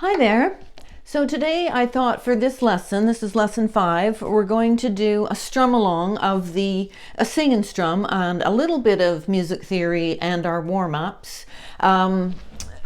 Hi there. So today I thought for this lesson, this is lesson 5, we're going to do a strum along of a sing and strum and a little bit of music theory and our warm-ups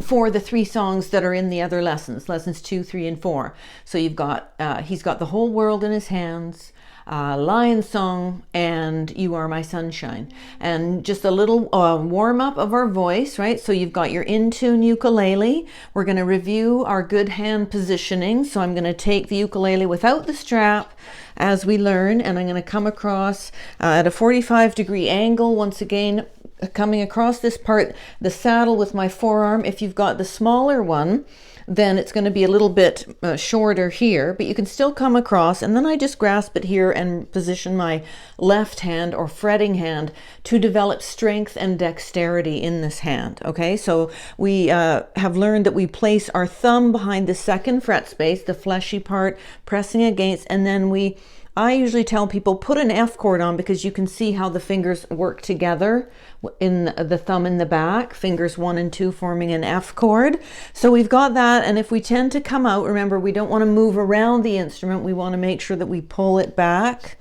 for the 3 songs that are in the other lessons 2, 3, and 4. So you've got, he's got the whole world in his hands, Lion Song, and You Are My Sunshine, and just a little warm-up of our voice, right? So you've got your in-tune ukulele. We're going to review our good hand positioning. So I'm going to take the ukulele without the strap as we learn, and I'm going to come across at a 45-degree angle, once again coming across this part, the saddle with my forearm. If you've got the smaller one, then it's going to be a little bit shorter here, but you can still come across, and then I just grasp it here and position my left hand or fretting hand to develop strength and dexterity in this hand. Okay, so we have learned that we place our thumb behind the 2nd fret space, the fleshy part, pressing against, and then I usually tell people put an F chord on, because you can see how the fingers work together in the thumb in the back, fingers 1 and 2 forming an F chord. So we've got that, and if we tend to come out, remember, we don't want to move around the instrument. We want to make sure that we pull it back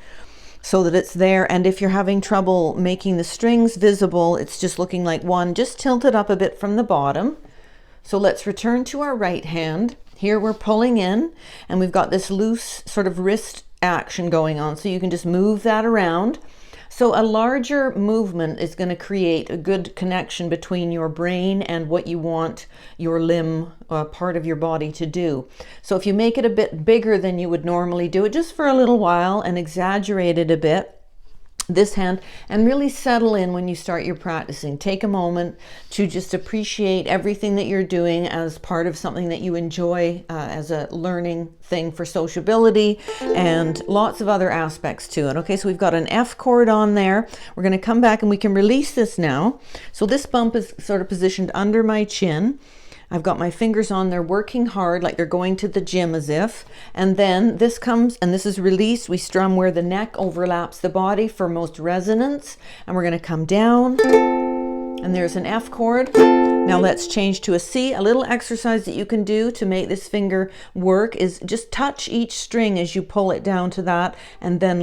so that it's there. And if you're having trouble making the strings visible, it's just looking like one, just tilt it up a bit from the bottom. So let's return to our right hand. Here we're pulling in, and we've got this loose sort of wrist action going on, so you can just move that around. So a larger movement is going to create a good connection between your brain and what you want your limb, part of your body, to do. So if you make it a bit bigger than you would normally do it, just for a little while, and exaggerate it a bit, this hand, and really settle in when you start your practicing. Take a moment to just appreciate everything that you're doing as part of something that you enjoy, as a learning thing for sociability and lots of other aspects to it. Okay, so we've got an F chord on there. We're going to come back and we can release this now. So this bump is sort of positioned under my chin. I've got my fingers on there working hard, like they're going to the gym, as if. And then this comes, and this is released. We strum where the neck overlaps the body for most resonance. And we're going to come down, and there's an F chord. Now let's change to a C. A little exercise that you can do to make this finger work is just touch each string as you pull it down to that, and then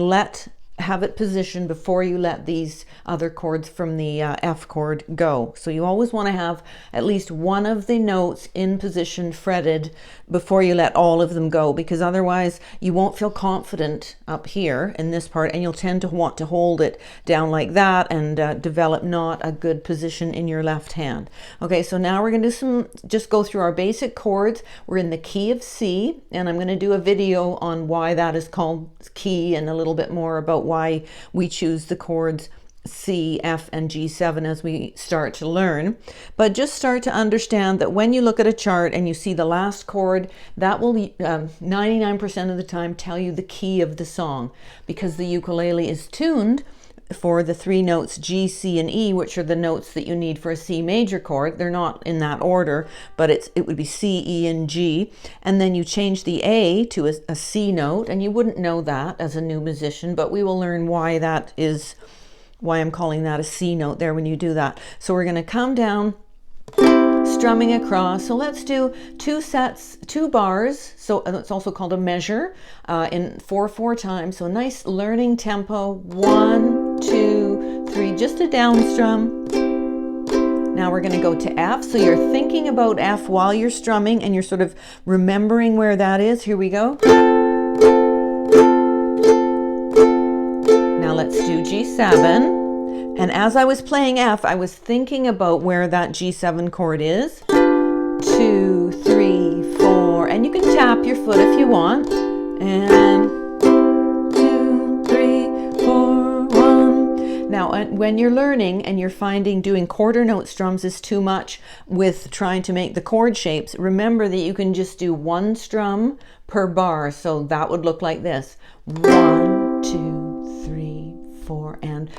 have it positioned before you let these other chords from the F chord go. So you always want to have at least one of the notes in position fretted before you let all of them go, because otherwise you won't feel confident up here in this part, and you'll tend to want to hold it down like that and develop not a good position in your left hand. Okay, so now we're going to just go through our basic chords. We're in the key of C, and I'm going to do a video on why that is called key, and a little bit more about why we choose the chords C, F, and G7 as we start to learn. But just start to understand that when you look at a chart and you see the last chord, that will 99% of the time tell you the key of the song, because the ukulele is tuned for the 3 notes G, C, and E, which are the notes that you need for a C major chord. They're not in that order, but it would be C, E, and G. And then you change the A to a C note, and you wouldn't know that as a new musician, but we will learn why I'm calling that a C note there when you do that. So we're going to come down, strumming across. So let's do 2 sets, 2 bars. So it's also called a measure, in 4/4 times. So a nice learning tempo. 1, 2, 3, just a down strum. Now we're going to go to F. So you're thinking about F while you're strumming, and you're sort of remembering where that is. Here we go. Now let's do G7. And as I was playing F, I was thinking about where that G7 chord is. 2, 3, 4. And you can tap your foot if you want. And 2, 3, 4, 1. Now, when you're learning and you're finding doing quarter note strums is too much with trying to make the chord shapes, remember that you can just do 1 strum per bar. So that would look like this. 1, 2, 3, 4, and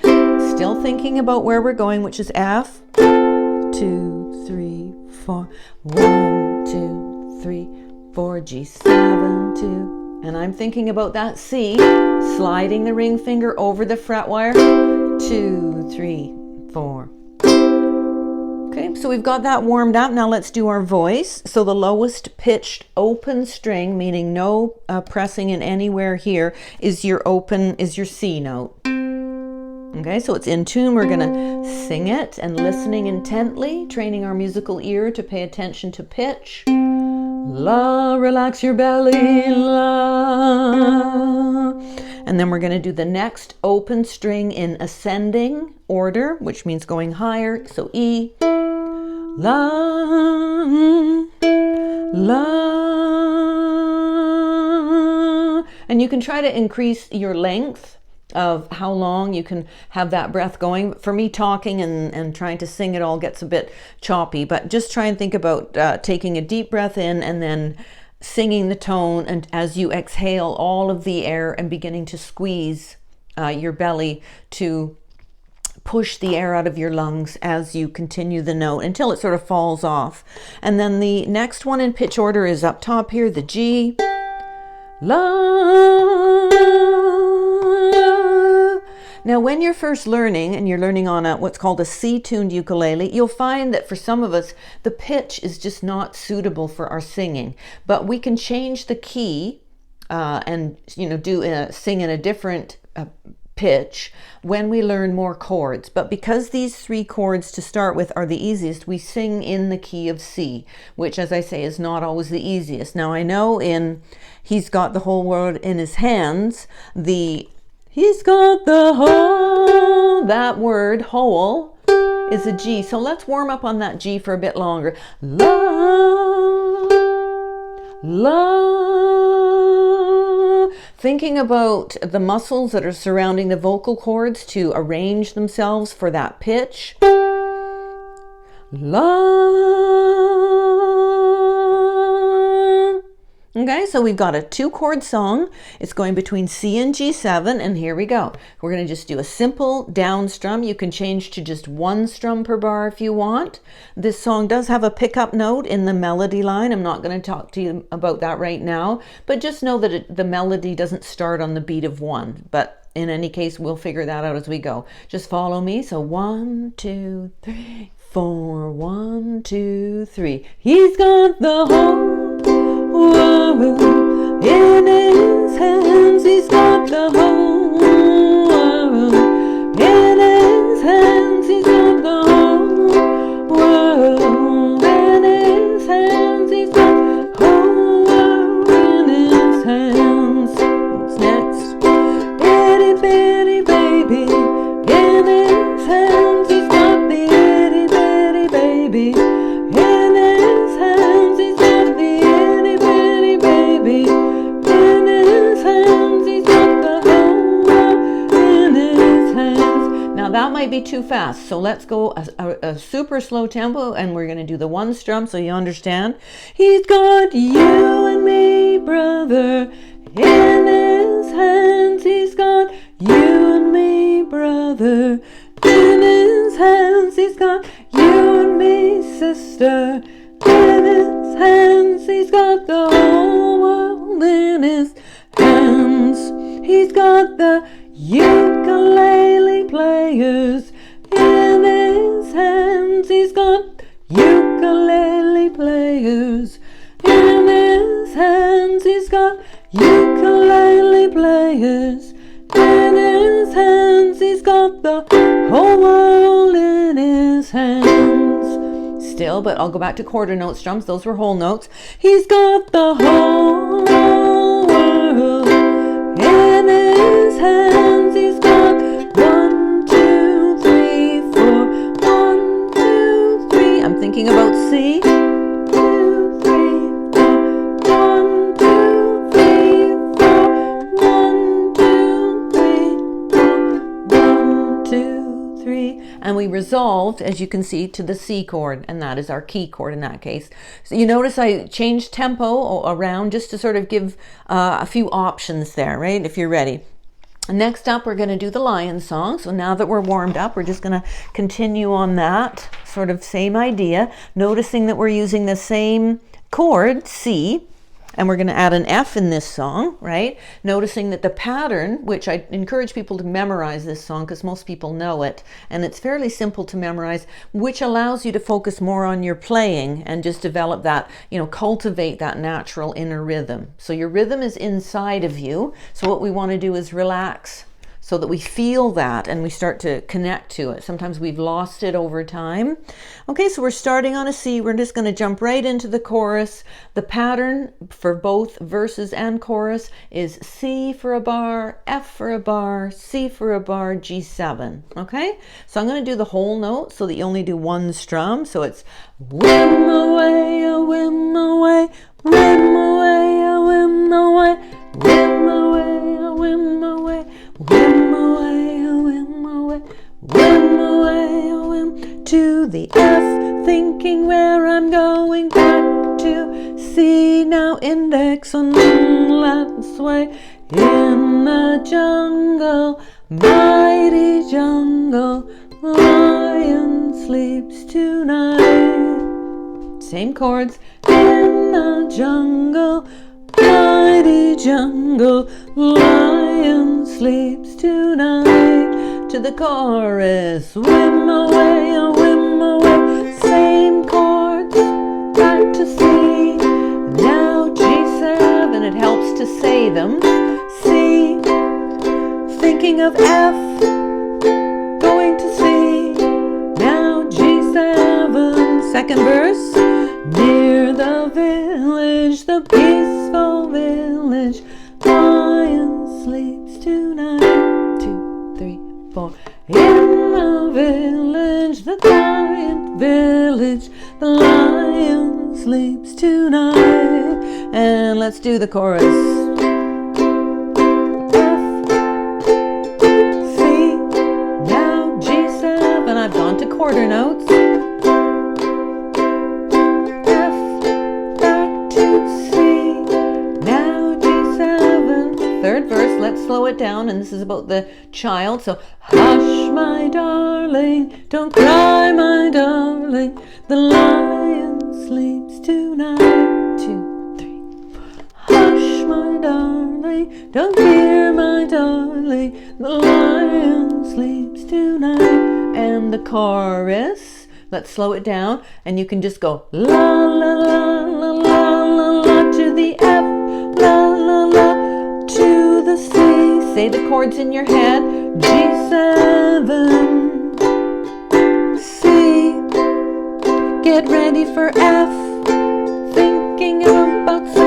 still thinking about where we're going, which is F. 2, 3, 4. 1, 2, 3, 4. G7, 2. And I'm thinking about that C, sliding the ring finger over the fret wire. 2, 3, 4. Okay, So we've got that warmed up. Now let's do our voice. So the lowest pitched open string, meaning no pressing in anywhere here, is your C note. Okay, so it's in tune. We're gonna sing it and listening intently, training our musical ear to pay attention to pitch. La, relax your belly, la. And then we're gonna do the next open string in ascending order, which means going higher. So E, la, la. And you can try to increase your length of how long you can have that breath going. For me, talking and trying to sing it all gets a bit choppy, but just try and think about taking a deep breath in and then singing the tone, and as you exhale all of the air and beginning to squeeze your belly to push the air out of your lungs as you continue the note until it sort of falls off. And then the next one in pitch order is up top here, the G, la. Now, when you're first learning and you're learning on what's called a C-tuned ukulele, you'll find that for some of us, the pitch is just not suitable for our singing. But we can change the key and sing in a different pitch when we learn more chords. But because these 3 chords to start with are the easiest, we sing in the key of C, which, as I say, is not always the easiest. Now, I know in He's Got the Whole World in His Hands, He's got the whole, that word, whole, is a G. So let's warm up on that G for a bit longer. La, la. Thinking about the muscles that are surrounding the vocal cords to arrange themselves for that pitch. La. Okay, so we've got a 2-chord song. It's going between C and G7, and here we go. We're going to just do a simple down strum. You can change to just 1 strum per bar if you want. This song does have a pickup note in the melody line. I'm not going to talk to you about that right now, but just know that the melody doesn't start on the beat of 1. But in any case, we'll figure that out as we go. Just follow me. So 1, 2, 3, 4, 1, 2, 3. He's got the whole world in his hands. He's got the whole world in his hands. He's got the whole world in his hands. He's got the whole world in his hands. What's next? Itty bitty baby in his hands. He's got the itty bitty baby in his hands. He's got the itty bitty baby in his hands. He's got the whole world in his hands. Now that might be too fast, so let's go a super slow tempo, and we're going to do the 1 strum so you understand. He's got you and me, brother, in his hands. He's got you and me, brother, in his hands. He's got you and me, sister, in his hands. He's got the whole world in his hands. He's got the ukulele players in his hands. He's got ukulele players in his hands. He's got ukulele players in his hands. He's got the whole world in his hands. Still, but I'll go back to quarter note strums. Those were whole notes. He's got the whole world in his hands. He's got 1, 2, 3, 4. 1, 2, 3. I'm thinking about C. 2, 3, 4. 1, 2, 3, 4. 1, 2, 3, 4. 1, 2, 3. And we resolved, as you can see, to the C chord, and that is our key chord in that case. So you notice I changed tempo around just to sort of give a few options there, right? If you're ready. Next up, we're going to do the lion song. So now that we're warmed up, we're just going to continue on that sort of same idea, noticing that we're using the same chord, C, and we're going to add an F in this song, right? Noticing that the pattern, which I encourage people to memorize this song because most people know it, and it's fairly simple to memorize, which allows you to focus more on your playing and just develop that, cultivate that natural inner rhythm. So your rhythm is inside of you. So what we want to do is relax so that we feel that and we start to connect to it. Sometimes we've lost it over time. Okay, so we're starting on a C. We're just going to jump right into the chorus. The pattern for both verses and chorus is C for a bar, F for a bar, C for a bar, G7. Okay, so I'm going to do the whole note so that you only do one strum. So it's whim away, a whim away, whim away, a whim away, whim away, a whim away, whim away, a whim away, whim away, a whim to the F, thinking where I'm going, back to C, now index on let's sway in the jungle, mighty jungle, lion sleeps tonight. Same chords. In the jungle, mighty jungle, lion sleeps tonight. To the chorus, whim away, a whim away, same chords, back to C, now G7, it helps to say them. C, thinking of F, going to C, now G7, second verse. Near the village, the peaceful village, lion sleeps tonight. 2, 3, 4. In the village, the quiet village, the lion sleeps tonight. And let's do the chorus. F, C, now G7. I've gone to quarter notes. Third verse, let's slow it down, and this is about the child. So, hush, my darling, don't cry, my darling, the lion sleeps tonight. 2, 3. Hush, my darling, don't fear, my darling, the lion sleeps tonight. And the chorus, let's slow it down, and you can just go la la la la la la la to the F, la la la to the C. Say the chords in your head. G7, C. Get ready for F, thinking about C.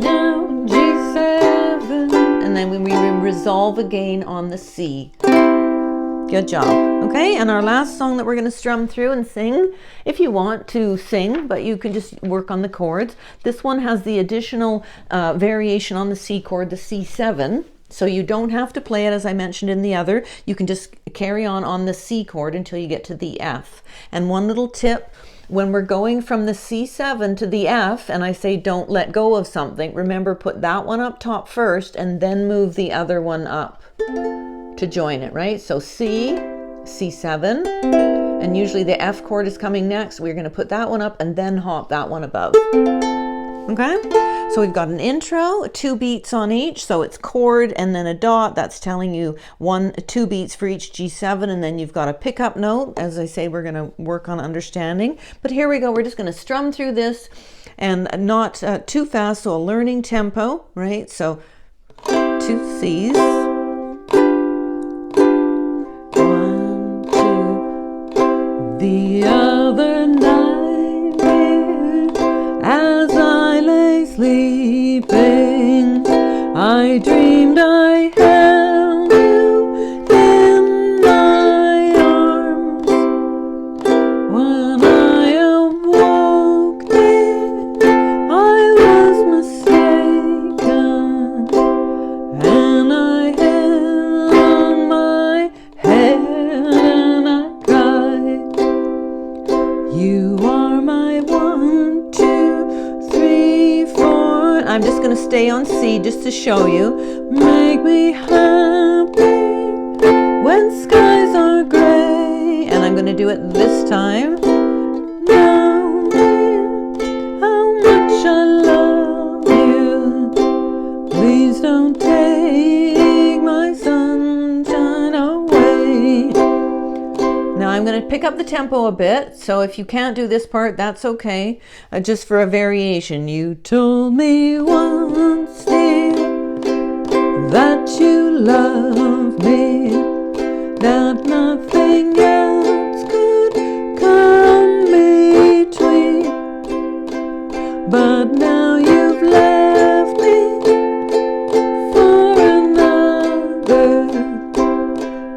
Now G7, and then we resolve again on the C. Good job. Okay, and our last song that we're going to strum through and sing, if you want to sing, but you can just work on the chords. This one has the additional variation on the C chord, the C7. So you don't have to play it as I mentioned in the other. You can just carry on the C chord until you get to the F. And one little tip, when we're going from the C7 to the F, and I say don't let go of something, remember put that one up top first and then move the other one up to join it, right? So C, C7, and usually the F chord is coming next. We're going to put that one up and then hop that one above. Okay, so we've got an intro, 2 beats on each, so it's chord and then a dot. That's telling you 2 beats for each G7, and then you've got a pickup note. As I say, we're going to work on understanding. But here we go. We're just going to strum through this, and not too fast, so a learning tempo, right? So 2 C's. 1, 2. The other night, as I lay sleeping, I dreamed I held you in my arms. When I awoke, dear, I was mistaken, and I held my head and I cried. You are my 1, 2, 3, 4. I'm just going to stay on C just to show you. Make me happy when skies are gray. And I'm going to do it this time. Knowing how much I love to pick up the tempo a bit. So if you can't do this part, that's okay. Just for a variation. You told me once, dear, that you love me, that nothing else could come between. But now you've left me for another.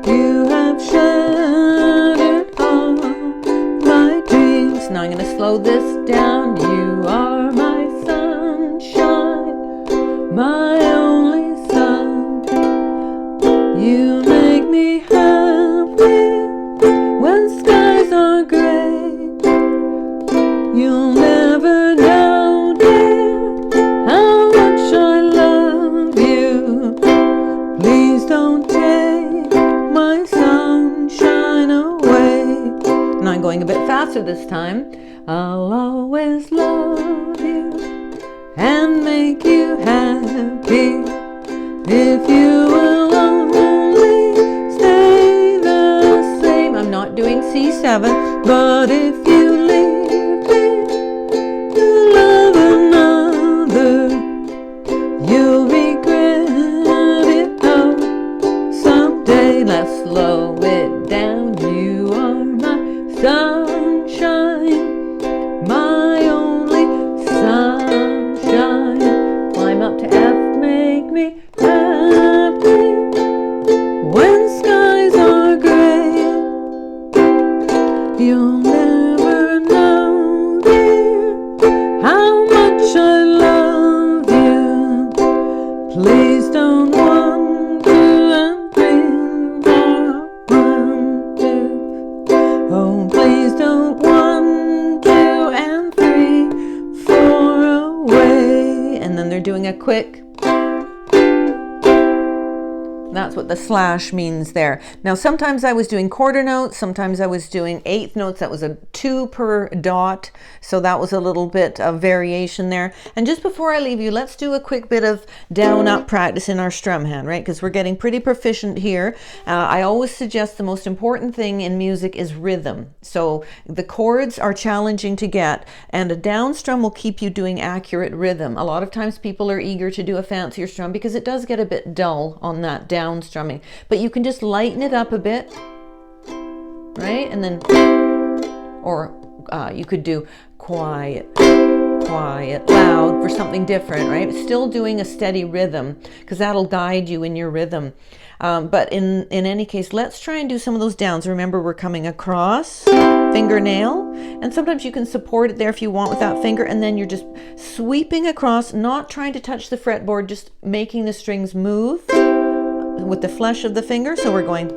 You have shattered all my dreams. Now I'm going to slow this down. You are my sunshine, my only sun. You make me happy when skies are gray. You'll never know, dear, how much I love you. Please don't take my sunshine away. And I'm going a bit faster this time. I'll always love you and make you happy if you will only stay the same. I'm not doing C7, but if you leave me to love another, you'll regret it all someday. Let's slow it down. You are my sunshine, my only sunshine. Climb up to F, make me happy when skies are gray. You'll never know, dear, how much I love you. Please don't want to and bring more wonder. Oh, please don't 1, 2, and 3, 4 away. And then they're doing a quick. That's what the slash means there. Now, sometimes I was doing quarter notes, sometimes I was doing eighth notes. That was a 2 per dot. So that was a little bit of variation there. And just before I leave you, let's do a quick bit of down up practice in our strum hand, right? Because we're getting pretty proficient here. I always suggest the most important thing in music is rhythm. So the chords are challenging to get, and a down strum will keep you doing accurate rhythm. A lot of times people are eager to do a fancier strum because it does get a bit dull on that down strumming, but you can just lighten it up a bit, right? And then, or you could do quiet, quiet, loud for something different, right? Still doing a steady rhythm, because that'll guide you in your rhythm. But in any case, let's try and do some of those downs. Remember, we're coming across, fingernail, and sometimes you can support it there if you want with that finger, and then you're just sweeping across, not trying to touch the fretboard, just making the strings move with the flesh of the finger. So we're going,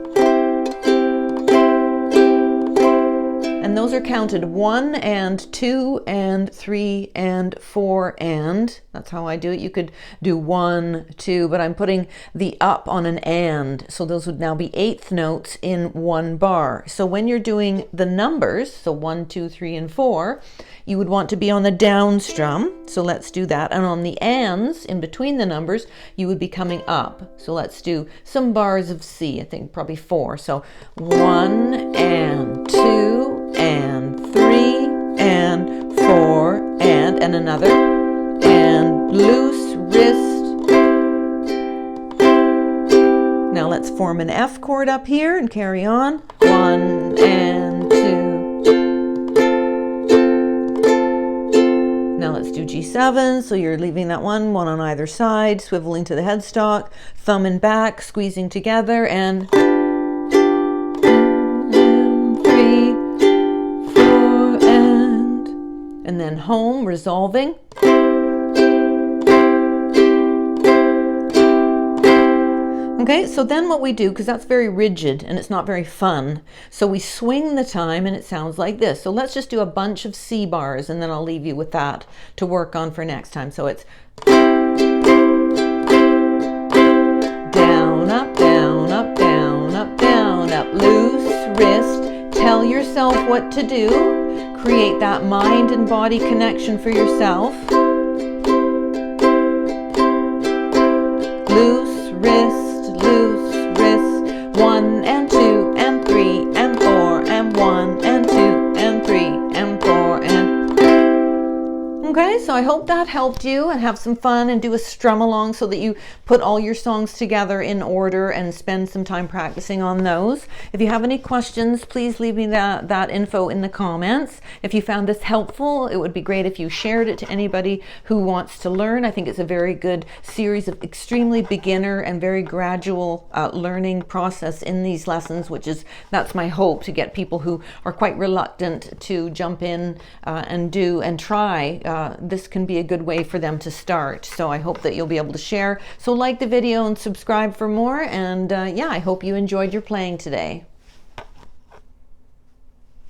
and those are counted 1 and 2 and 3 and 4 and. That's how I do it. You could do 1, 2, but I'm putting the up on an and. So those would now be eighth notes in 1 bar. So when you're doing the numbers, so 1, 2, 3, and 4, you would want to be on the down strum. So let's do that. And on the ands, in between the numbers, you would be coming up. So let's do some bars of C, I think probably 4. So 1 and 2 and 3 and 4 and another, and loose wrist. Now let's form an F chord up here and carry on. 1 and 2. Now let's do G7. So you're leaving that one on either side, swiveling to the headstock, thumb and back, squeezing together, and 3, 4, and then home, resolving. Okay, so then what we do, because that's very rigid and it's not very fun, so we swing the time and it sounds like this. So let's just do a bunch of C bars and then I'll leave you with that to work on for next time. So it's down, up, down, up, down, up, down, up, loose wrist. Tell yourself what to do. Create that mind and body connection for yourself. Loose wrist, loose wrist. 1 and 2 and 3 and 4 and 1 Okay, so I hope that helped you, and have some fun and do a strum along so that you put all your songs together in order and spend some time practicing on those. If you have any questions, please leave me that info in the comments. If you found this helpful, it would be great if you shared it to anybody who wants to learn. I think it's a very good series of extremely beginner and very gradual learning process in these lessons, that's my hope, to get people who are quite reluctant to jump in and do and try. This can be a good way for them to start. So I hope that you'll be able to share. So like the video and subscribe for more. And yeah, I hope you enjoyed your playing today.